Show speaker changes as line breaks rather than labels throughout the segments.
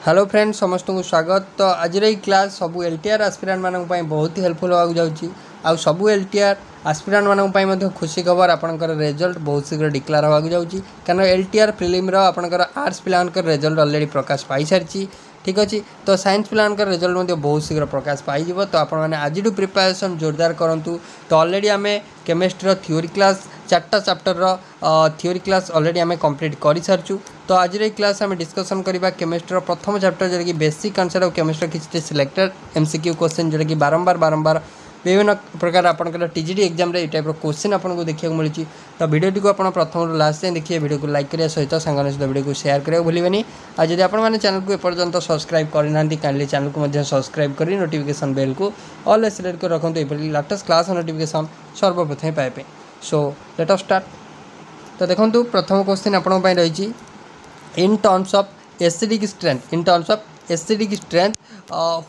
Hello friends समस्त को स्वागत। तो आज क्लास सबू एलटीआर आस्पिरेंट मानक बहुत ही हेल्पफुल होगा जाऊँगी। आउ सबू एलटीआर आस्पिरेंट मानक खुशी खबर आपंकर रिजल्ट बहुत शीघ्र डिक्लेयर होगा जाऊँगी कारण एलटीआर फिल्म आपंकर आर्ट्स पिलांकर रिजल्ट अलरेडी प्रकाश पाई सारी। ठीक अच्छे तो साइंस पिलांकर रिजल्ट बहुत शीघ्र प्रकाश पाई तो आपने आज प्रिपरेशन जोरदार करूँ। तो अलरेडी आम केमिस्ट्री थ्योरी क्लास 4टा चैप्टर थ्योरी क्लास अलरेडी आम कंप्लीट कर सारी। तो आज क्लास आम डिस्कसन करवा केमिस्ट्री प्रथम चैप्टर जोटा कि बेसिक कॉन्सेप्ट ऑफ केमिस्ट्री किसी सिलेक्टेड एमसीक्यू क्वेश्चन जोटा कि बारंबार विभिन्न प्रकार आपंकर टीजीटी एग्जाम रे टाइप क्वेश्चन आपको देखा मिली। तो वीडियो को आप प्रथम लास्ट जाए देखिए, वीडियो को लाइक करने सहित सांगों सहित वीडियो को शेयर करने भूलें। आज जब आपने चैनल को एपर्यंत सब्सक्राइब करना काइंडली चैनल को सब्सक्राइब कर नोटिफिकेशन बेल को ऑल सिलेक्ट कर रखुँ ये लेटेस्ट क्लास नोटिफिकेशन सर्वप्रथम पाइबे। So let us start. तो देखो प्रथम क्वेश्चन आपन रही in terms of acidic strength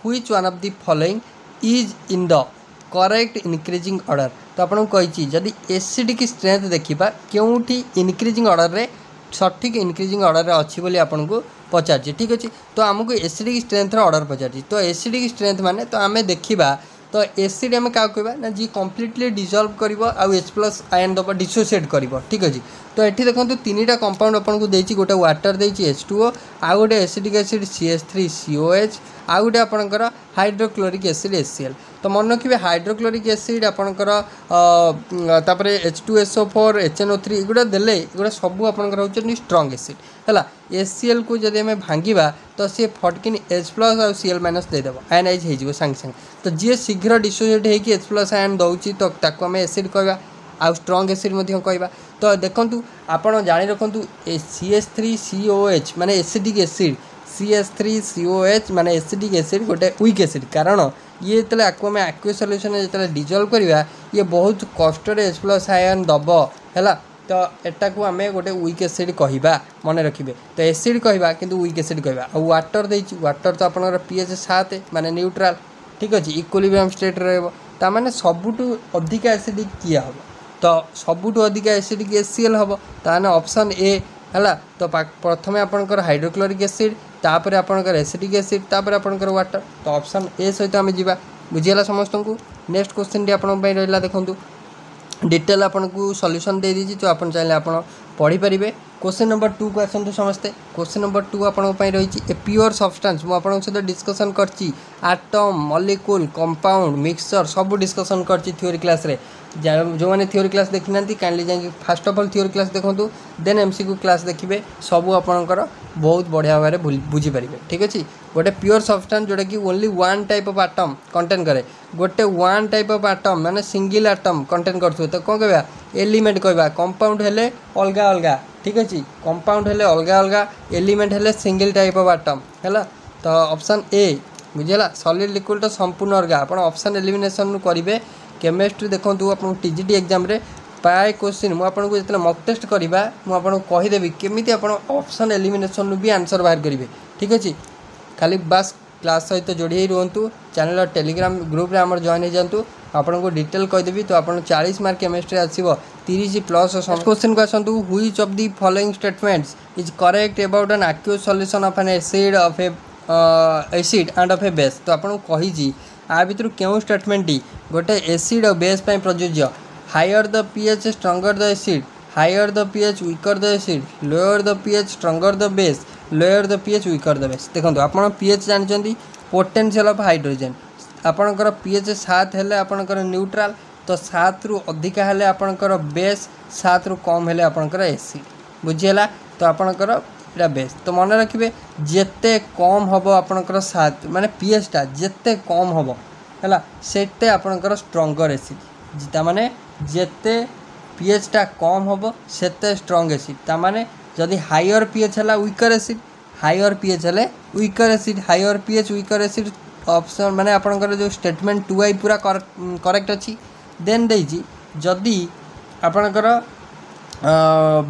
which one of the following is in the correct increasing order. तो आपको कही जदि एसिडिक स्ट्रेंथ देखा क्योंठी इनक्रीजिंग ऑर्डर रे सठिक इनक्रीजिंग ऑर्डर रे अच्छी बोली आपन को पचार। ठीक अच्छे तो आमको एसिडिक स्ट्रेंथ ऑर्डर पचार। तो एसिडिक स्ट्रेंथ माने तो आम देखा तो एसिड आम क्या कहवा ना जी कम्प्लीटली डिजल्व कर एच प्लस आयन दबा डिसोसिएट कर। ठीक अच्छे तो ये देखो 3टा कंपाउंड आपको देती गोटे वाटर देती H2O आउ गोटे एसिडिक एसिड CH3COH आउ गोटे आपंकर हाइड्रोक्लोरिक एसिड HCl। तो मन रखिए हाइड्रोक्लोरिक एसिड आपंकर H2SO4 HNO3 एगुड़ा देले एगुड़ा सब आपंकर होचनी स्ट्रॉन्ग एसिड है। HCl को जब आम भांगा तो सी फटकिन H प्लस और Cl माइनस देदेव आयनाइज हो सागे सागे। तो जी शीघ्र डिसोसिएट होगी H प्लस आयन दौची तो ताको आम एसिड कहवा आउ स्ट्रॉन्ग एसिड कहवा। तो देखूँ आपड़ जाणी रखु CH3COH माने एसिडिक एसिड CH3COH माने एसिडिक एसिड गोटे वीक एसिड कारण ये जो आम एक्व सल्यूशन जो डिजल्व करवा ये बहुत कष्ट H प्लस आयन दब है। तो एटा को आम गोटे वीक एसिड कहवा मन रखिए। तो एसिड कहवा कि वीक एसिड कहवा। और वाटर देती वाटर तो आपंकर pH 7 माने न्यूट्रल। ठीक अच्छे इक्विलिब्रियम स्टेट रहा सबुठू अधिक एसिडिक किए हम तो सबुठू अधिक एसिडिक HCl हम ताने ऑप्शन ए है। तो प्रथम आपंकर हाइड्रोक्लोरिक एसिड तापर आपंकर एसिडिक एसिड तापर आपंकर वाटर। तो ऑप्शन ए सहित आम जा बुझीगला समस्त को। नेक्स्ट क्वेश्चन टी आपन रहा देखूँ डिटेल आपन को सॉल्यूशन दे दीजिए। तो आप चाहिए आप पढ़ी पारे। क्वेश्चन नंबर 2 को आसतु समस्ते। क्वेश्चन नंबर 2 आपन रही ए प्योर सब्सटेंस मुझे सहित डिस्कसन करची आटम मॉलिक्यूल कंपाउंड मिक्सचर सब डिस्कसन करची थ्योरी क्लास रे। जो मैंने थ्योरी क्लास देखी ना काइंडली जाकि fast of all theory class देखूँ देन एमसीक्यू क्लास देखिए सबू आपंकर बहुत बढ़िया भाव में बुझीपारे। ठीक अच्छे गोटे प्योर सब्सटेंस जोटा कि only one type of atom contain करे गोटे वन टाइप ऑफ आटम माने सिंगल आटम कंटेन कर तो कौन कहवा एलिमेंट कहवा कंपाउंड हेले अलग अलग। ठीक अच्छे कंपाउंड हेले अलग अलग एलिमेंट हेले सिंगल टाइप ऑफ आटम है। तो ऑप्शन ए बुझेगा सॉलिड लिक्विड तो संपूर्ण अलग आप ऑप्शन एलिमिनेशन करेंगे। केमिस्ट्री देखो आप टीजीटी एग्जाम रे प्राय क्वेश्चन मुझे जो मक टेस्ट करवा मुझे कहीदेवी केमी आप ऑप्शन एलिमिनेशन भी आंसर बाहर करेंगे। ठीक अच्छे खाली बास क्लास सहित जोड़ी रुहतु चैनल टेलीग्राम ग्रुप रे आमर जॉइन हो जातु आपको डिटेल कहीदेवी। तो आप 40 मार्क केमिस्ट्री आसो 30 प्लस। क्वेश्चन को आसतु which of the following statements is correct about an aqueous solution of an acid of a acid and of a base. तो आपको कही आ भर क्यों स्टेटमेंट गोटे एसिड और बेस प्रযোज्य higher the pH stronger the acid higher the pH weaker the acid lower the pH stronger the base lower the pH weaker the base. देखो आप pH जानते पोटेंशियल ऑफ हाइड्रोजन आपणकर pH 7 हेले आपणकर neutral तो 7 रु अधिका हेले आपणकर बेस 7 रु कम हेले आपणकर एसिड बुझीगला। तो आपणकर इटा बेस। तो मन रखिए जिते कम हम आपणकर 7 माने pH टा जिते कम हम है सेते आपणकर स्ट्रंगर एसिड तामाने जिते pH टा कम हम सेते स्ट्रंग एसिड तामाने जदि हायर pH है वीकर एसिड हायर pH है weaker acid higher pH weaker acid option माने आपणकर जो स्टेटमेंट 2i पूरा करेक्ट अच्छी। देन देजी जदि आपणकर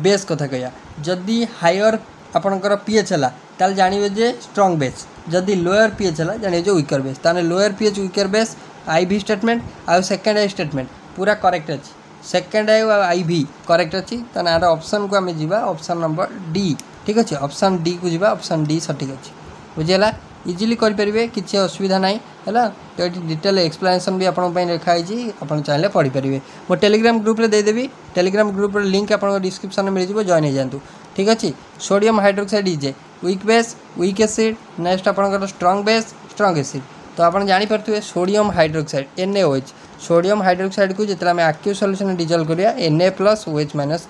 बेस कथा कहिया जदि हायर आपणकर pH है ताल जानिबे जे स्ट्रॉन्ग बेस जदि लोअर pH है जानिबे जे वीकर बेस ताने lower pH weaker base IV statement आउ सेकंड आई स्टेटमेंट पूरा करेक्ट अच्छी। सेकंड आई और IV करेक्ट अच्छी ताने आर ऑप्शन को आम जीवा ऑप्शन नंबर डी। ठीक अच्छे ऑप्शन डी को जीवा ऑप्शन डी सठिक अच्छी बुझीगला इजिली करेंगे किसी असुविधा ना है। तो ये डिटेल एक्सप्लेनेशन भी आपंपाई लिखाई आप चाहिए पढ़ी पारे। मो टेलीग्राम ग्रुप में देदेवी टेलीग्राम ग्रुप लिंक आप डिस्क्रिप्शन में मिल जाए जॉइन हो जातु ठीक अच्छे। Sodium hydroxide is a weak base weak acid next आपंकर स्ट्रंग बेस स्ट्रंग एसिड। तो आप जापे sodium hydroxide NaOH sodium hydroxide को जिते आम एक्व सल्यूशन डिजल्व करिया Na प्लस OH माइनस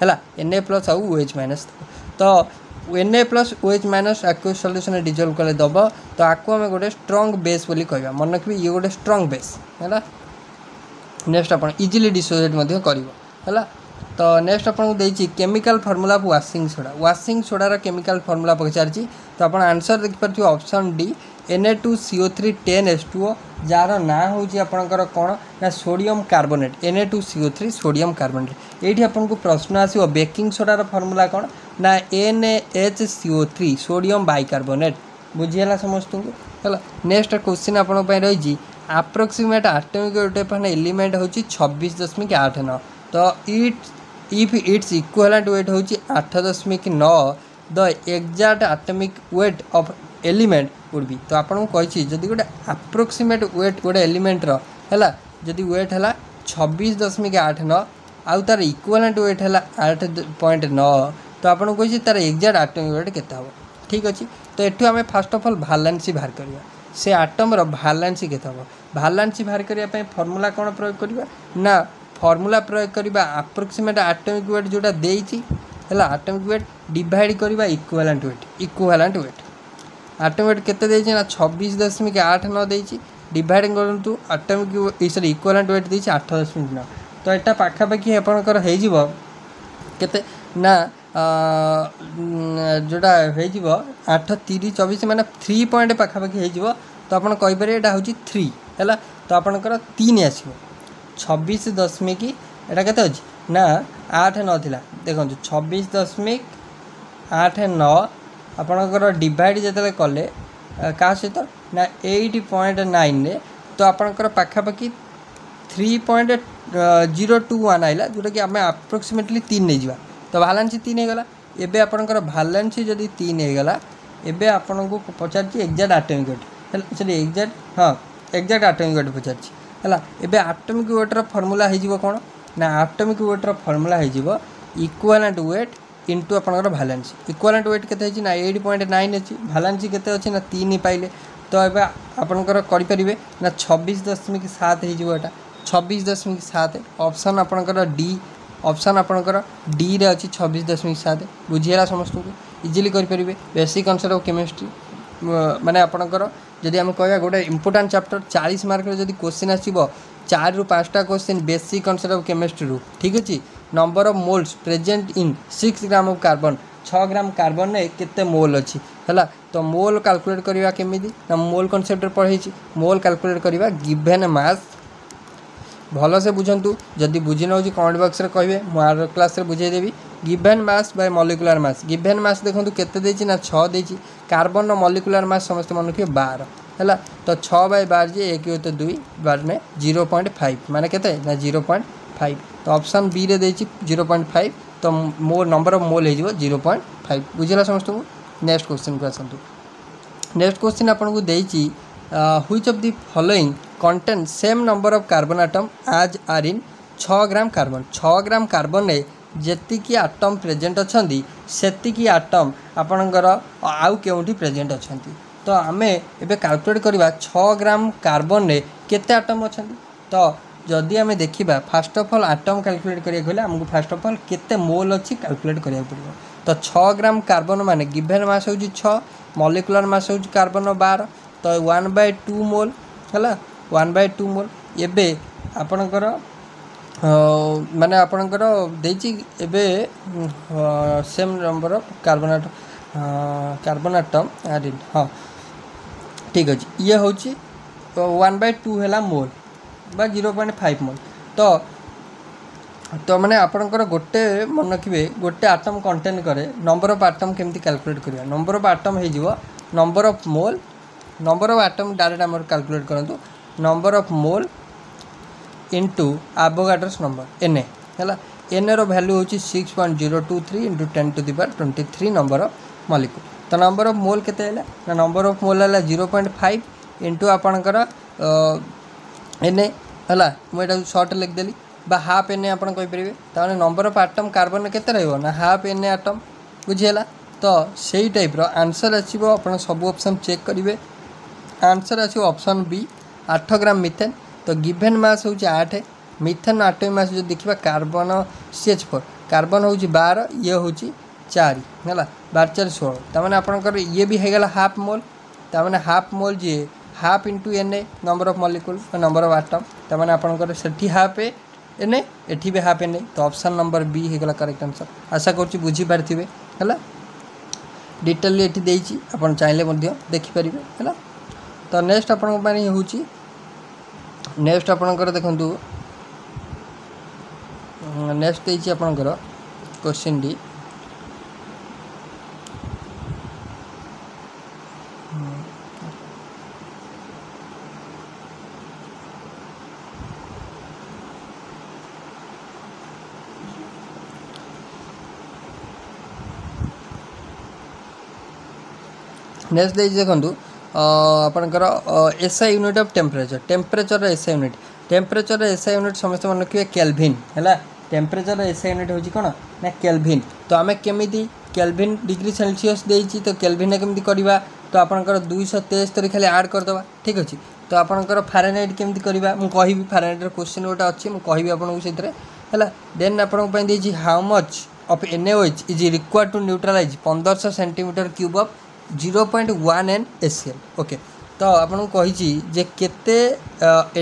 है Na प्लस आउ OH माइनस तो Na plus OH minus aqueous solution dissolve कले दब तो आपको आम गोटे स्ट्रंग बेस बोली कहवा मन रखिए ये गोटे स्ट्रंग बेस है। नेक्स्ट आप इजिली डिसोसिएट कर तो नेक्स्ट आपको देती केमिकल फर्मूला वाशिंग सोडार केमिकल फर्मूला पचार तो आप आंसर देखिए option D Na2CO3 10H2O jar ना हूँ आपंकर कौन ना sodium carbonate Na2CO3 sodium carbonate. ये आपको प्रश्न आसो बेकिंग सोडार फर्मूला कौन ना NaHCO3 सोडियम बाइकार्बोनेट बुझीगला समस्त को है। नेक्स्ट क्वेश्चन आप रही approximate atomic weight of an element हूँ 26.89 तो इफ इट्स इक्विवेलेंट वेट हूँ 8.9 the exact atomic weight of element would be. तो आपको कही जदि गोटे अप्रोक्सीमेट वेट गोटे एलिमेंटर है जदि वेट है 26.89 आउ तार इक्विवेलेंट वेट है 8.9 तो आपको कही तार एग्जैक्ट एटॉमिक वेट केते हम ठीक अच्छे। तो ये आम फास्ट ऑफ ऑल भालेंसी बाहर करवा से आटम्र भालेंसी केते हम भालेंसी बाहर करने फर्मूला कौन प्रयोग करवा ना फर्मूला प्रयोग करवा अप्रोक्सीमेट एटॉमिक वेट जोटा देती है एटॉमिक वेट डिवाइड करवा इक्विवेलेंट वेट एटॉमिक वेट केते देछि ना 26.89 देछि डिवाइड करंतु एटॉमिक सॉरी इक्विवेलेंट वेट देछि 8.9 तो एटा पाखापाखि आपनकर हे जिवो केते ना जोटा हे जिवो 8 3 24 माने 3 पॉइंट पाखापाखि हे जिवो। तो आपन कहि पारे एटा होछि 3 हैला तो आपनकर 3 आसीबो 26 एटा केते अछि ना 8 9 थिला देखंतु 26.89 आपणकर डिवाइड जिते कले क्या सहित ना 8.9 तो आपणकर पाखापाखि 3.021 आइला जोटा कि आम अप्रोक्सीमेटली 3 नहीं जावा तो भालेंसी 3 होगला। एबे आपणकर भालेंसी जदि 3 होगला एबे आपन को पचार exact atomic weight sorry exact हाँ एग्जैक्ट एटॉमिक वेट पचार है। एबे एटॉमिक वेटर फर्मूला हो कौन ना एटॉमिक वेटर फर्मूला हो इक्विवेलेंट वेट इंटू आपंकर भालेंसी इक्विवेलेंट वेट केते ना 8.9 अच्छी भालेंसी केते अच्छी ना 3 पाइले तो ये आपंकर करें ना 26.7 होटा 26.7 ऑप्शन आपंकर डी ऑप्शन आपंकर डी रे अच्छी 26.7 बुझीगला समस्त को इजिली करेंगे। बेसिक कॉन्सेप्ट ऑफ केमिस्ट्री माने आपंकर जदि आम कह गोटे इंपोर्टेंट चैप्टर 40 मार्क जदि क्वेश्चन आसो 4 ରୁ 5टा question basic concept of chemistry रू ठीक अच्छे। Number of moles present in 6 gram of carbon 6 gram carbon में केते मोल अच्छी है तो मोल कैलकुलेट करवा केमी ना मोल कॉन्सेप्ट पढ़े मोल कैलकुलेट करवा गिवन मास भल से बुझंतु जदि बुझी न कमेंट बॉक्स रे कहिबे मु आर क्लास रे बुझेदेवी। Given mass by molecular mass given mass देखंतु केते देछि ना 6 देछि कार्बन नो मॉलिक्यूलर मास समस्त मन रखिए 12 है तो 6/12 जे 1 तो 2 12 में 0.5 माने केते ना 0.5 तो ऑप्शन बी रे देछि 0.5 तो मोल नंबर ऑफ मोल हो 0.5 बुझला समस्त को। नेक्स्ट क्वेश्चन को आसतु। नेक्स्ट क्वेश्चन आपन को देछि which of the following contain same number of carbon atom as are in 6 gram carbon 6 gram carbon में जेतिकी आटम प्रेजेंट अछंती सेतिकी आटम आपणकर आउ केउंठी प्रेजेंट अछंती तो आमे एबे कैलकुलेट करबा 6 ग्राम कार्बन में केते आटम अछंती। तो जदि आमे देखिबा first of all atom calculate करिया गले हमको फर्स्ट ऑफ ऑल केते मोल अछि कैलकुलेट करिया पड़िबो। तो 6 ग्राम कार्बन माने गिवन मास होची 6 मॉलिक्यूलर मास होची कार्बन 12 तो 1/2 मोल है 1/2 मोल। एबे आपणकर माने आपणकर देछि एबे same number of carbon atom are in हाँ ठीक अच्छे ये हूँ 1/2 है मोल बा 0.5 मोल। तो माने आपणकर गोटे मन रखिए गोटे आटम कंटेन करे नंबर ऑफ आटम केमती कैलकुलेट करिया नंबर ऑफ आटम हो number of mole number of atom direct आम कैलकुलेट करूँ number of mole into Avogadro's number Na है Na रो वैल्यू हूँ 6.023 × 10⁻23 नंबर ऑफ मॉलिक्यूल तो नंबर ऑफ मोल केते ना नंबर ऑफ मोल है 0.5 इंटू आपणकर एन है मुझे सर्ट लिखिदेली बा हाफ एन आप कहींपर ताने नंबर ऑफ आटम कार्बन केते रहिबो ना हाफ एन आटम बुझीगला। तो सही टाइप्र आंसर आसो आप सब ऑप्शन चेक करेंगे आंसर आसो ऑप्शन बी 8 ग्राम मिथेन। तो गिभेन मास हूँ 8 मिथेन आटोमिक मास जो देखा कार्बन CH4 कार्बन हूँ 12 ये हूँ 4 है 12 4 16 तमें आपंकर ये भी होगला हाफ मोल तमें हाफ मोल जी half into N A number of molecule number of atom तमें आपंकर से हाफ एन एटी भी हाफ एन ए। तो ऑप्शन नंबर बी होगला करेक्ट आंसर। आशा करुँच बुझीपारे है डिटेल ये देती आप चाहिए देखिपारे है। तो नेक्स्ट आप हूँ नेक्स्ट आपणकर देखूँ नेक्स्ट देती आपणकर क्वेश्चन डी नेक्स्ट देती देखूँ आपणकर SI unit of temperature temperature SI unit temperature SI unit समस्त मन रखिए केल्विन है टेम्परेचर एसआई यूनिट हूँ कौन ना केल्विन। तो आम केमी केल्विन डिग्री सेल्सियस देती तो केल्विन केमती करवा तो आपणकर 273 खाली ऐड करदे ठीक अच्छे। तो आपणकर फारेनहाइट केमती करवा मुझे कहि फारेनहाइट क्वेश्चन गोटे अच्छी मुझे कहि आपको से देन आपंक how much of NaOH is required to neutralize 1500 centimetre cube of 0.1 NaCl okay. तो आपको कही जे केते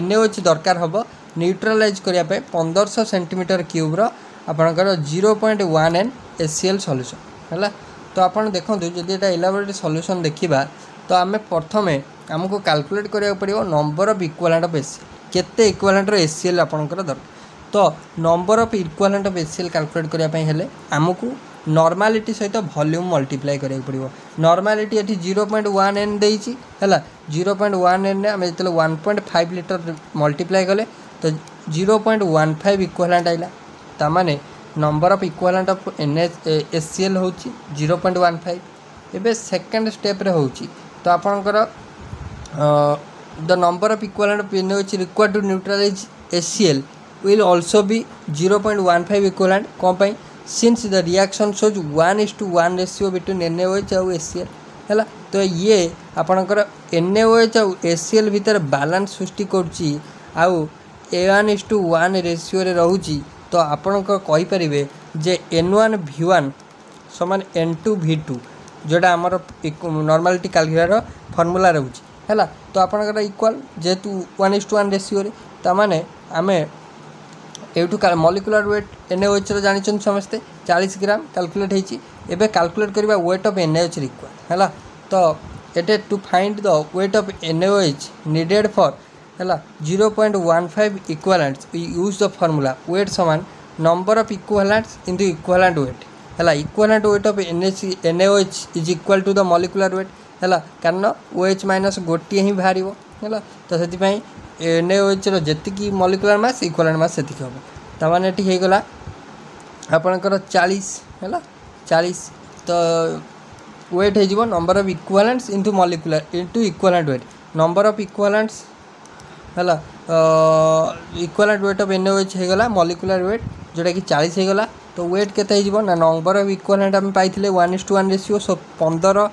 NaOH दरकार हम न्यूट्रलाइज करने 1500 सेंटीमीटर क्यूब्र आपणकर 0.1 NaCl सॉल्यूशन है। तो आप देखो जब यहाँ इलाबोरेटरी सॉल्यूशन देखा तो आम प्रथम आमको कैलकुलेट करा पड़ो number of equivalent of HCl केते इक्विवेलेंट HCl आपणकर दरकार। तो number of equivalent of HCl calculate करने आमको नॉर्मालिटी सहित वॉल्यूम मल्टीप्लाई करा पड़ो। नॉर्मालिटी ये 0.1 N देती है 0.1 N आम जो 1.5 लिटर मल्टीप्लाई कले तो 0.15 इक्विवेलेंट आइला तामाने number of equivalent of HCl हूँ 0.15। एबे सेकेंड स्टेप रे हूँ तो आपणकर the number of equivalent of NaOH required to neutralise HCl will also be 0.15 equivalent कौन पाई since the reaction shows 1:1 ratio between NaOH और HCl है। तो ये आपणकर NaOH और HCl भितर बैलेंस सृष्टि करुच्ची आउ A1:1 रेशियो रे रहूची। तो आपणकर कहि परिबे जे N1V1 समान N2V2 जोटा आमर नॉर्मालिटी कैलकुलेटर फॉर्मूला रहूची है। तो आपणकर इक्वल जेहेतु 1:1 रेशियो रे तामाने आमे एठू मॉलिक्यूलर वेट NaOH रो जानिछन समस्ते 40 ग्राम कैलकुलेट होईची। एबे कैलकुलेट करबा वेट ऑफ NaOH रिक्वायर्ड है। तो एटे to find the weight of NaOH needed for है 0.15 equivalents we use the formula weight समान number of equivalents into equivalent weight है। Equivalent weight of NaOH is equal to the molecular weight है कारण OH minus गोटे ही बाहर है। तो से NaOH रो जेतिकी मॉलिक्यूलर मास इक्विवेलेंट मास सेतिक हम तामाने एटी हे गला आपनकर 40 है 40। तो वेट हो number of equivalents into molecular into equivalent wait number of equivalents है इक्विवेलेंट वेट ऑफ NaOH हो गला मॉलिक्यूलर वेट जोटा कि 40 हो गला। तो वेट केते हो ना नंबर ऑफ इक्विवेलेंट आम पाइथिले 1:1 रेशियो सो 15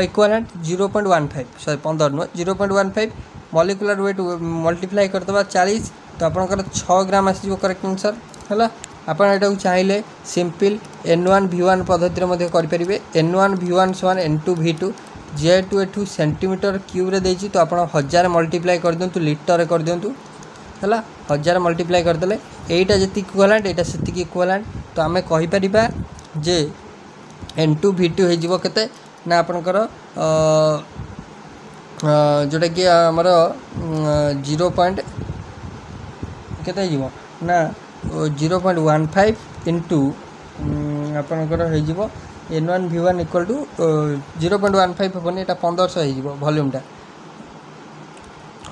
इक्विवेलेंट 0.15 सॉरी 15 नुह 0.15 मॉलिक्यूलर वेट मल्टीप्लाई करदे 40। तो आपंकर 6 ग्राम आसो करेक्ट आंसर है। आप चाहिए सिंपल N1V1 पद्धति करेंगे N1V1 समान N2V2 जेहेतु एठू सेंटीमीटर क्यूब रे देछि तो आप 1000 मल्टीप्लाई कर दिंतु लिटर कर दिंतु है 1000 मल्टीप्लाई करदे एटा जी इक्विवेलेंट एटा से इक्विवेलेंट। तो आम कहीपर जे N2V2 हो केते ना आपनकर जोटा कि आमर 0 केते हो ना 0.15 इंटू आपनकर हो N1V1 इक्वल टू 0.15 हेनी एटा 1500 हो वॉल्यूमटा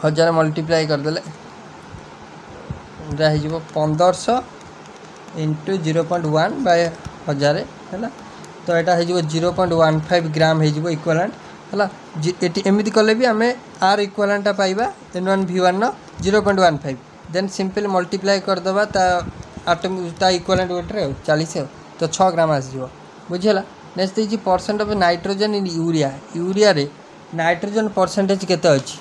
1000 मल्टीप्लाई करदे हो 1500 इंटू 0.1 बाय 1000 है। तो यहाँ हो 0.15 ग्राम हो इक्वालेंट है। ये एमती कले भी आम आर इक्वालेंटा पाइबा N1V1 0.15 देन सिंपल मल्टीप्लाई करदे ता इक्वालेंट वेट्रे 40 तो 6 ग्राम आसो बुझीगला। नेक्स्ट देखिए percent of nitrogen in urea. Urea रे नाइट्रोजन परसेंटेज केते अछि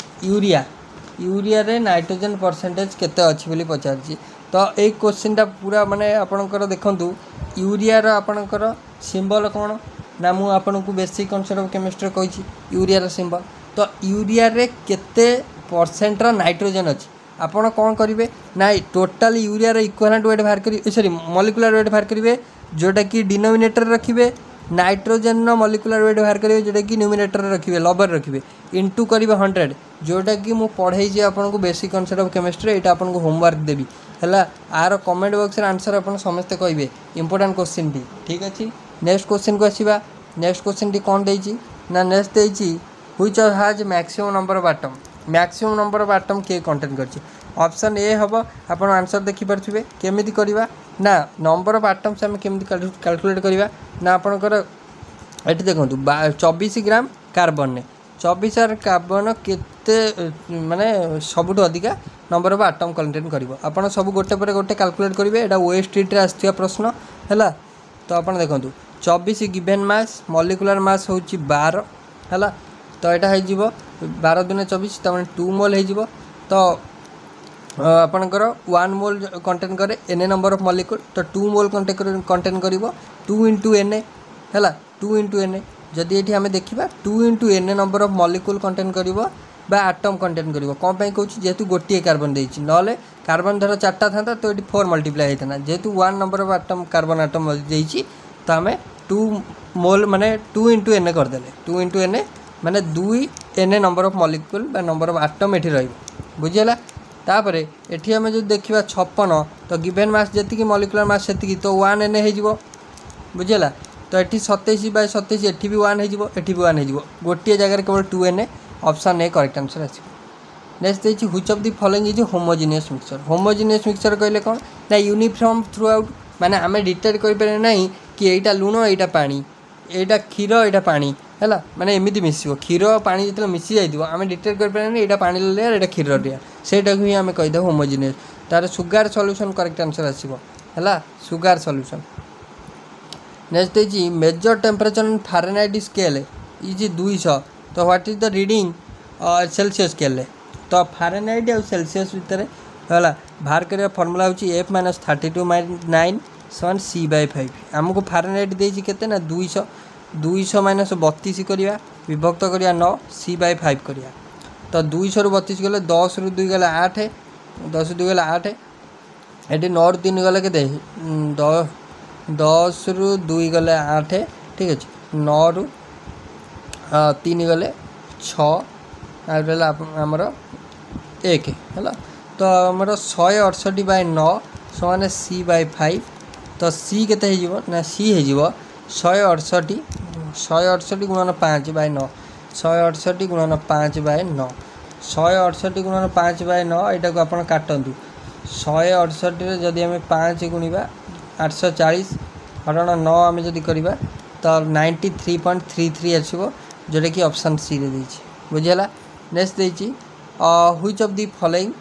यूरिया रे नाइट्रोजन परसेंटेज केते अछि बोली पचारछि। तो एक क्वेश्चनटा पूरा माने आपनकर देखंतु यूरिया रो आपनकर सिंबल कोन ना मु आपनको बेसिक कॉन्सेप्ट ऑफ केमिस्ट्री कहि यूरिया रो सिंबल। तो यूरिया रे केते परसेंट रो नाइट्रोजन अछि आपण कौन करेंगे ना टोटाल यूरिया रो इक्विवेलेंट वेट बाहर करेंगे सॉरी मॉलिक्यूलर वेट बाहर करेंगे जोटा कि डिनोमिनेटर रखिए नाइट्रोजन रो मॉलिक्यूलर वेट बाहर करेंगे जोटा कि न्यूमिनेटर रखिए लबर रखिए इंटू करेंगे 100 जोटा कि मु पढ़ाई आपको बेसिक कॉन्सेप्ट ऑफ केमिस्ट्री यहाँ आपको होमवर्क देवी है। आर कमेंट बॉक्स आंसर आप समस्ते कहे इंपोर्टेंट क्वेश्चन टी ठीक अच्छे। नेक्स्ट क्वेश्चन को आसवा। नेक्स्ट क्वेश्चन टी कौन देती ना नेक्स्ट देती which has maximum number of atom. Maximum number of atom किए कंटेन करछि ऑप्शन ए हम आप आंसर देखिपे केमी करवा ना नंबर ऑफ एटम्स आम केमी कैलकुलेट करवा ना आपणकर ये देखो 24 ग्राम कार्बन ने 24 कार्बन केते माने सबुठ अधिका नंबर ऑफ एटम कंटेन करिवो आपण सब गोटे पर गोटे कैलकुलेट करेंगे। एटा ओएसटी रे आसथिया प्रश्न है। तो आप देखो 24 गिवेन मास मॉलिक्यूलर मास हूँ 12 है। तो यहाँ हो 12 दूने 24 तमें 2 मोल हो तो आपणकर 1 मोल कंटेन करे एन नंबर ऑफ मॉलिक्यूल तो 2 मोल कंटेन कर 2 इंटू एन है 2 इंटू एन जदि ये आम देखा 2 into N number of molecule contain कर आटम कंटेन कर कौन कहूँ जेहेतु गोटे कार्बन देती ना कार्बन धर 4टा था तो ये 4 मल्टीप्लाई होता जेहेतु 1 number of atom carbon atom देती तो आम 2 मोल माने 2 इंटू एन करदे 2 इंटू एन माने 2 एन नंबर ऑफ मॉलिक्यूल बा नंबर ऑफ आटम ये रुझीगला। तापर ये आम जो देखा 56 तो गिवेन मास जी मॉलिक्यूलर मास से तो 1 एन हो बुझीगला। तो ये 27 बाय 27 ये भी 1 हो भी 1 हो गोटे जगह केवल 2 एन ऑप्शन ए करेक्ट आंसर आस। नेक्स्ट देखिए which of the following is homogeneous mixture. Homogeneous mixture कहले कौन ना यूनिफॉर्म थ्रू आउट माने आम डिटेक्ट करें ना कि यहाँ लुण यहाँ पानी यहाँ क्षीर यहाँ पानी है माने एमती मिसिव क्षीर पानी जो मिसी जाइए आम डिटेक्ट करें यहाँ पानी लेयर यहाँ क्षीर लेयर सेटा ही आम कहीदे होमोजेनियस। तार सुगार सॉल्यूशन करेक्ट आंसर आसो है सुगार सॉल्यूशन। नेक्स्ट देखिए measure temperature in Fahrenheit scale is 200 तो what is the reading Celsius scale तो फारेनहाइट और सेल्सियस भितर है बाहर करवा फर्मूला हूँ F-32-9 = C/5 आमको फारेनहाइट देती केते ना 200 200 - 32 करवा विभक्त करवा 9 C/5 करवा तो 200 ରୁ 32 गले 10 ରୁ 2 गले 8 10 2 गले 8 ये 9 ରୁ 3 गले के 10 ରୁ 2 गले 8 ठीक अच्छे 9 ରୁ 3 गले 6 आमर 1 है तो आमर 168/9 समान C/5 तो C केते ना C हो 168 गुणन 5/9 168 गुणन 5/9 168 गुणन 5/9 यहाँ को आप काटतु 168 जदि आम 5 गुणा 840 हरण 9 आम जदि करवा तो 93.33 आसो जोटा कि ऑप्शन सी रे देछि बुझीगला। नेक्स्ट देछि which of the following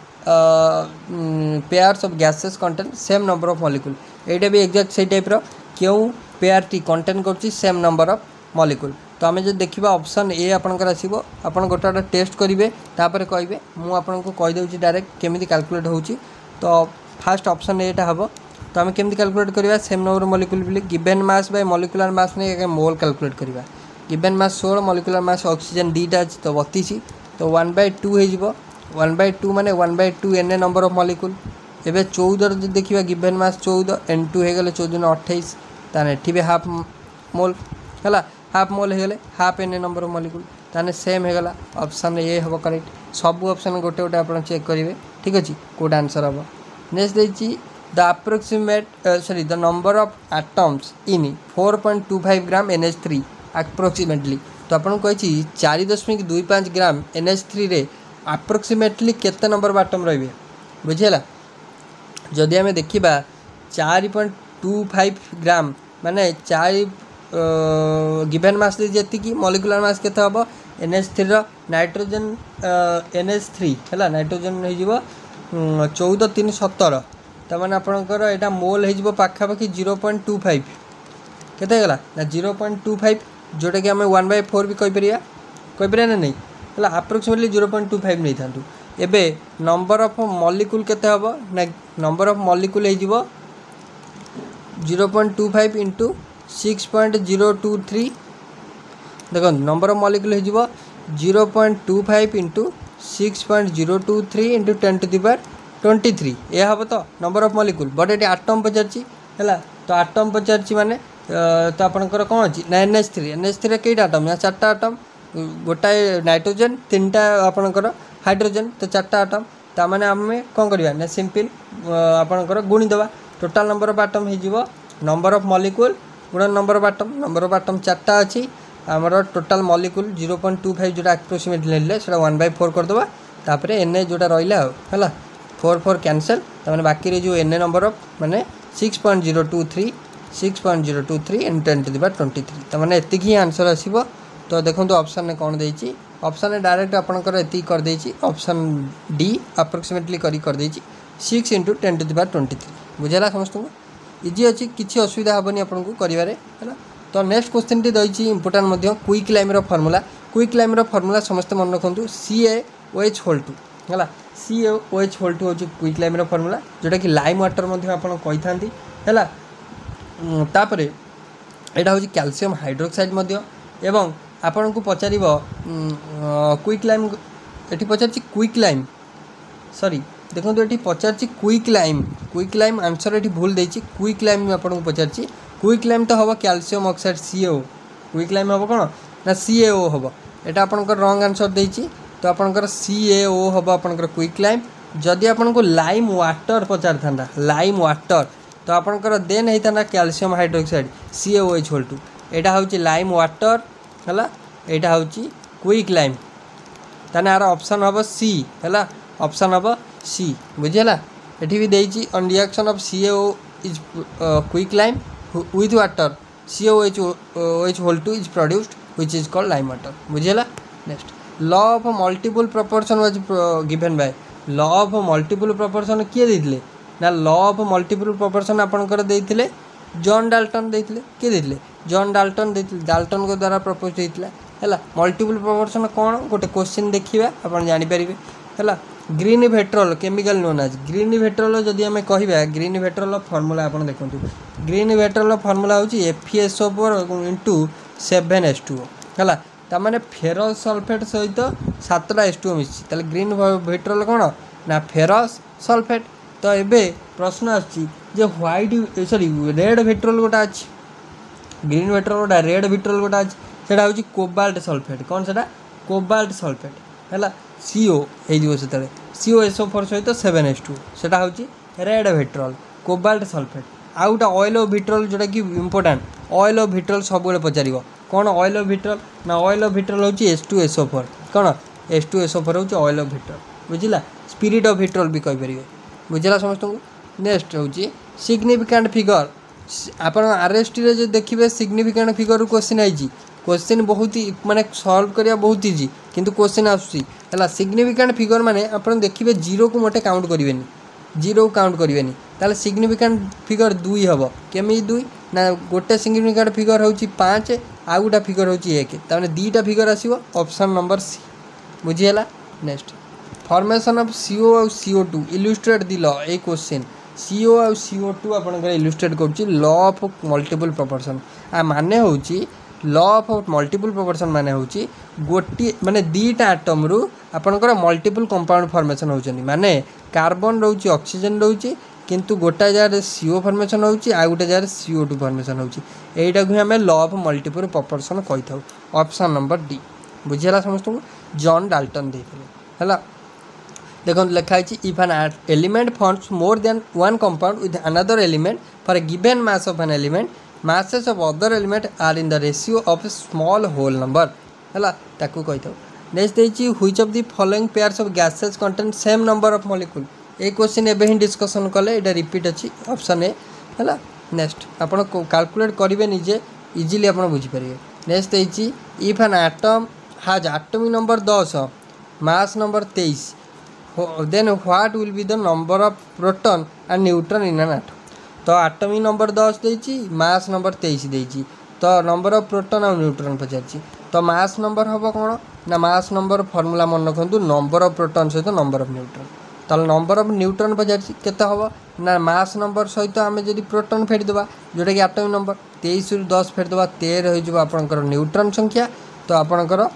pairs of gases contain same number of molecule एटा भी एग्जैक्ट से टाइप रो क्यों पेयर टी कंटेन करछि सेम नंबर ऑफ मॉलिक्यूल तो आम जो देखा ऑप्शन ए आपंकर आसो आप गोटे गोटे टेस्ट करेंगे तापर कहे मुझे आपको कहीदे डायरेक्ट केमी कैलकुलेट होची तो फास्ट ऑप्शन एटा हम तो आम केमी कैलकुलेट करवा सेम नंबर मॉलिक्यूल बोली given mass by molecular mass नहीं मोल कैलकुलेट करवा given mass 16 molecular mass oxygen 2टा अच्छी तो 32 तो 1/2 हो 1/2 माने 1/2 एन नंबर ऑफ मॉलिक्यूल एवं 14 जो देखा गिवेन मास 14 N2 हो गले 14 28 ताने एठी भी हाफ मोल है हाफ मोल हो गले half an number of molecule ताने सेम हो गला ऑप्शन ए हम करेक्ट सब ऑप्शन गोटे गोटे आप चेक करेंगे ठीक अच्छे कौट आंसर हम। नेक्स्ट देखिए the approximate sorry the number of atoms in 4.25 gram NH3 approximately तो आपको कही 4.25 ग्राम NH3 रे अप्रोक्सीमेटली केते नंबर ऑफ एटम रही बुझीगला। जदि आम देखा 4.25 ग्राम माने 4 गिभेन मास जी मॉलिक्यूलर मास केते हम NH3 नाइट्रोजन NH3 है नाइट्रोजन हो 14,317 तमाने आपणकर यहाँ मोल हो पाखापाखि 0.25 केते गला ना 0.25 जोटा कि आम 1/4 भी कहीपर ना नहीं है अप्रोक्सीमेटली 0.25 नहीं था एबे नंबर ऑफ मॉलिक्यूल केते हम ना नंबर ऑफ मॉलिक्यूल हो 0.25 इंटू 6.023 देखो नंबर ऑफ मॉलिक्यूल हो 0.25 इंटू 6.023 इंटू 10⁻23 यह हम तो नंबर ऑफ मॉलिक्यूल बट ये आटम पचार है तो आटम पचार माने तो आपंकर कौन अच्छी ना NH3 कईटा आटम ना 4टा आटम गोटाए नाइट्रोजन 3टा आपंकर हाइड्रोजन तो 4टा आटम ताने आम कौन करवा ना सिंपल आपंकर गुणीदे टोटाल नंबर ऑफ आटम हो नंबर ऑफ मॉलिक्यूल गुणन नंबर ऑफ आटम 4टा अच्छी आमर टोटाल मॉलिक्यूल 0.25 जोटा अप्रोक्सीमेटली ले 1/4 करदे तापर Na जोटा रहा है 4 कैंसल तमाने बाकी रे जो Na नंबर ऑफ माने 6.023 इन 10⁻23 तमाने एतिक ही आंसर आसीबो। तो देखो ऑप्शन ने कौन देछि ऑप्शन ने डायरेक्ट आपनकर एति कर देछि ऑप्शन डी अप्रोक्सीमेटली कर देछि 6 × 10⁻23 बुझेला समस्त को इजी अच्छी किसी असुविधा हेनी आपको करें है। तो नेक्स्ट क्वेश्चन टी रही important quick lime formula quick lime formula समस्त मन रखु CaOH होल 2 है CaOH होल 2 हूँ क्विक लाइम फार्मूला जोटा कि लाइम वाटर कही था है तापर यहाँ हूँ कैल्शियम हाइड्रोक्साइड एवं आपण को पचार क्विक लाइम ये पचार क्विक लाइम सॉरी देखो ये पचार क्विक लाइम आंसर ये भूल देती क्विक लाइम आपको पचार क्विक लाइम तो हम calcium oxide CaO quick lime हम कौन ना CaO हम यहाँ आपंकर रंग आंसर देती तो आपंकर CaO हम आपंकर क्विक लाइम जदि आपको लाइम वाटर पचार था लाइम वाटर तो आपंकर देन होता कैल्शियम हाइड्रोक्साइड CaOH होल 2 यहाँ हूँ लाइम वाटर है यहाँ हूँ क्विक लाइम ताने यार ऑप्शन हम सी है ऑप्शन हम सी बुझेगा ये भी देती on reaction of CaO is quick lime with water CaOH whole 2 is produced which is called lime water बुझेगा। Next law of multiple proportion was given by law of multiple proportion किए देथिले ना law of multiple proportion आपनकर देथिले John Dalton देथिले किए देथिले John Dalton देथिले Dalton को द्वारा propose देथिला है multiple proportion कौन गोटे क्वेश्चन देखिए आप जानीपर है green vitriol chemical known as green vitriol जदि आम कह ग्रीन भेट्रोल फर्मूला आप देखो ग्रीन भेट्रोल फर्मूला हूँ FeSO4 इंटू 7H2O है ताने फेरस सल्फेट सहित 7टा H2O मिसी ग्रीन भेट्रोल कौन ना फेरस सल्फेट। तो ये प्रश्न आसो व्हाइट सॉरी रेड भेट्रोल गोटा अच्छी ग्रीन भेट्रोल गोटा रेड भेट्रोल गोटा अच्छी से हूँ कोबाल्ट सल्फेट कौन से कोबाल्ट सल्फेट है CO हो COSO4 सहित 7H2 से हूँ रेड भेट्रोल कोबाल्ट सल्फेट आउ गोटे ऑयल ऑफ भिट्रोल जोटा कि इंपोर्टाट ऑयल ऑफ भिट्रोल सब पचार कौन ऑयल ऑफ भिट्रोल ना ऑयल ऑफ भिट्रोल हूँ H2SO4 कौन H2SO4 हूँ ऑयल ऑफ भिट्रोल बुझला स्पिरिट ऑफ भिट्रोल भी कहीपर बुझला समस्त को। नेक्स्ट हूँ सिग्निफिकेंट फिगर आप RST जो देखिए significant figure question I question बहुत ही माने सॉल्व करिया बहुत इजी किंतु क्वेश्चन आसुची है सिग्निफिकेंट फिगर माने आप देखिए जीरो को मोटे काउंट करेंगे जीरो काउंट करेंगे ताले सिग्निफिकेंट फिगर 2 हम केमी 2 ना गोटे सिग्निफिकेंट फिगर हूँ 5 आउ गोटा फिगर हूँ 1 ताने 2टा फिगर आसो ऑप्शन नंबर सी बुझीगला। नेक्स्ट फॉर्मेशन ऑफ CO और CO2 इलुस्ट्रेट द लॉ ए क्वेश्चन CO और CO2 आपंकर इलुस्ट्रेट कर लॉ ऑफ मल्टीपल प्रोपोर्शन आ माने हूँ लॉ ऑफ मल्टीपल प्रोपोर्शन माने हूँ गोटे माने 2टा आटम रु आपंकर मल्टीपल कंपाउंड फॉर्मेशन होती माने कार्बन रोचे ऑक्सीजन रोचे किंतु गोटा जगह CO फॉर्मेशन होची आ गोटे जगह CO2 फॉर्मेशन होची एटा को हमें लॉ ऑफ मल्टीपल प्रोपोर्शन कही था ऑप्शन नंबर डी बुझेगा समस्त को जॉन डाल्टन देते है। देखो लिखाई if an element forms more than one compound with another element for a given mass of an element masses of other element are in the ratio of a small whole number है ताकू कही था। Next देखिए which of the following pairs of gases contain same number of molecule A question एबे ही discussion कले एटा repeat अच्छी option A है। Next आप कैलकुलेट करेंगे निजे इजिली आप बुझीपारे। नेक्स्ट है if an atom has atomic number 10 mass number 23 then what will be the number of proton and neutron in an atom. तो एटॉमिक नंबर 10 देछि मास नंबर 23 देछि तो नंबर ऑफ प्रोटॉन और न्यूट्रॉन पचारछि तो मास नंबर हम कौन ना मास नंबर फॉर्मूला मन रखु नंबर ऑफ प्रोटॉन सहित नंबर ऑफ न्यूट्रॉन। तो नंबर ऑफ न्यूट्रॉन पचारछि केते हम ना मास नंबर सहित आम जब प्रोटॉन फेरदेबा जोटा कि एटॉमिक नंबर 23 रु 10 फेरदेबा 13 हो आपंकर न्यूट्रॉन संख्या। तो आपंकर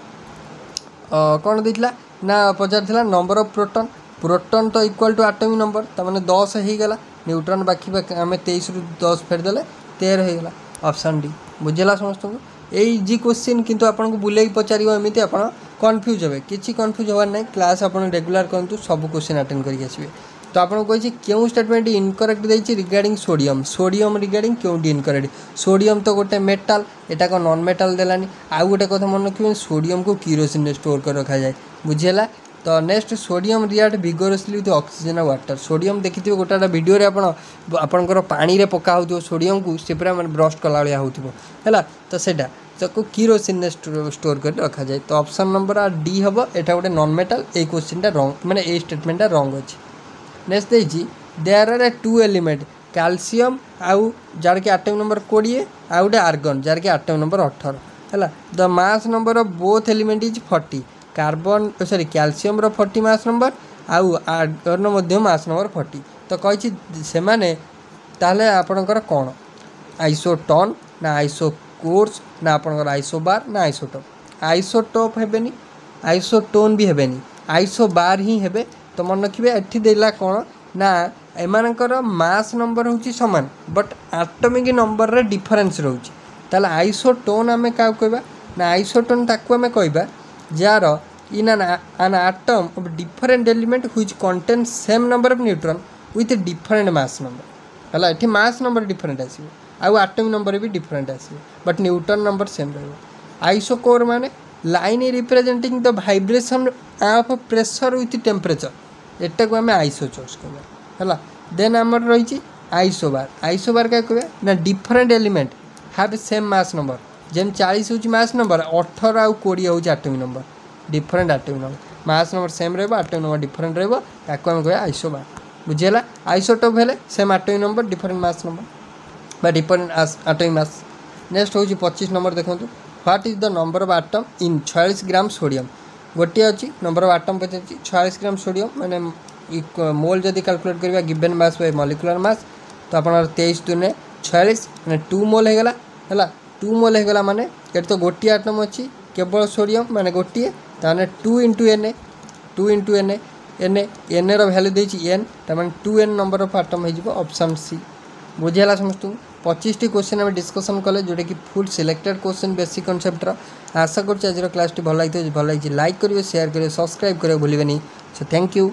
कौन देला ना पचार नंबर ऑफ प्रोटॉन प्रोटॉन तो इक्वल टू एटॉमिक नंबर तमाने 10 हो गला न्यूट्रॉन बाकी आम 23 रु 10 फेरदेले 13 हो गला ऑप्शन डी। बुझेगा समस्त को यही जी क्वेश्चन किंतु आपको बुले पचार एमती आप कन्फ्यूज हे किसी कन्फ्यूज हबार ना क्लास आप रेगुलर करूँ सब क्वेश्चन अटेंड करके आसवे। तो आपको कही क्यों स्टेटमेंट इनकरेक्ट देती regarding sodium sodium regarding Kyonti incorrect sodium तो गोटे मेटाल एटा को नॉन मेटाल देलानी आउ गोटे कथा मन रखिए सोडियम को किरोसिन स्टोर कर रखा जाए बुझेगा। तो next sodium react vigorously with oxygen और वाटर सोडियम देखिए गोटे वीडियो रे आपणकर पानी रे पका हो सोडियम को से पूरा मैं ब्रश कला भाया होगा तो सेटा तो किरोसिन स्टोर कर रखा जाए। तो ऑप्शन नंबर डी हम एटा गोटे नॉन मेटाल ए क्वेश्चनटा रॉन्ग माने ए स्टेटमेंटा रॉन्ग अच्छे। नेक्स्ट देखिए देयर आर 2 एलिमेंट कैल्शियम आउ जार के एटॉमिक नंबर 20 आउ गोटे आर्गन जार के एटॉमिक नंबर 18 है। The mass number of both element is 40 carbon sorry calcium रो 40 मास नंबर आउ आर्गन मध्य मास नंबर 40। तो कही से माने ताले आपणकर कौन आइसोटोन ना आइसोकोर्स ना आपणकर आइसोबार ना आइसोटोप आइसोटोप हेबेनी आइसोटोन भी हेबेनी आइसोबार ही हेबे। तो मन रखिए एठी देला कौन ना एमानकर मास नंबर होची समान बट एटॉमिक नंबर रे डिफरेंस रोची ताले आइसोटोन आमे का कहबा ना आइसोटोन ताकू आमे कहबा jar in an atom of different element which contains same number of neutron with different mass number है। ये mass number different आसो आउ atomic number भी different आसो बट न्यूट्रन नंबर सेम रही। आइसोकोर माने line representing the vibration of pressure with temperature एटा को आम आइसो चूज करवा है। देन आमर रही आइसोबार आइसोबार क्या कह ना डिफरेंट एलिमेंट हाव सेम मास नंबर जेम 40 हूँ मास नंबर 18 आउ 20 हूँ atomic number different atomic number mass number same रहा एटॉमिक नंबर डिफरेंट रहा कह आइसोबार बुझेगा। आइसोटोप हेले same atomic number different mass number different atomic mass. Next हूँ 25 number देखो what is the number of atom in 46 gram sodium गोटे अच्छी number of atom Pachar 46 gram sodium मैंने मोल जदि calculate करवा गिवन मास बाय मॉलिक्यूलर मास तो आप 23 दुने 46 मैंने 2 मोल होगला है 2 मोल होगला माने ये तो गोटे आटम अच्छी केवल सोडियम माने गोटे ताने 2 into N A 2 into N A N A N रो भैल्यू देती एन ताने 2n नंबर ऑफ आटम हो ऑप्शन सी। बुझेगा समस्त 25 टी क्वेश्चन आम डिस्कसन कले जोटा कि full selected question basic concept आशा करुँच आज क्लास भल लगी लाइक करेंगे शेयर करेंगे सब्सक्राइब करेंगे भूलें। So thank you.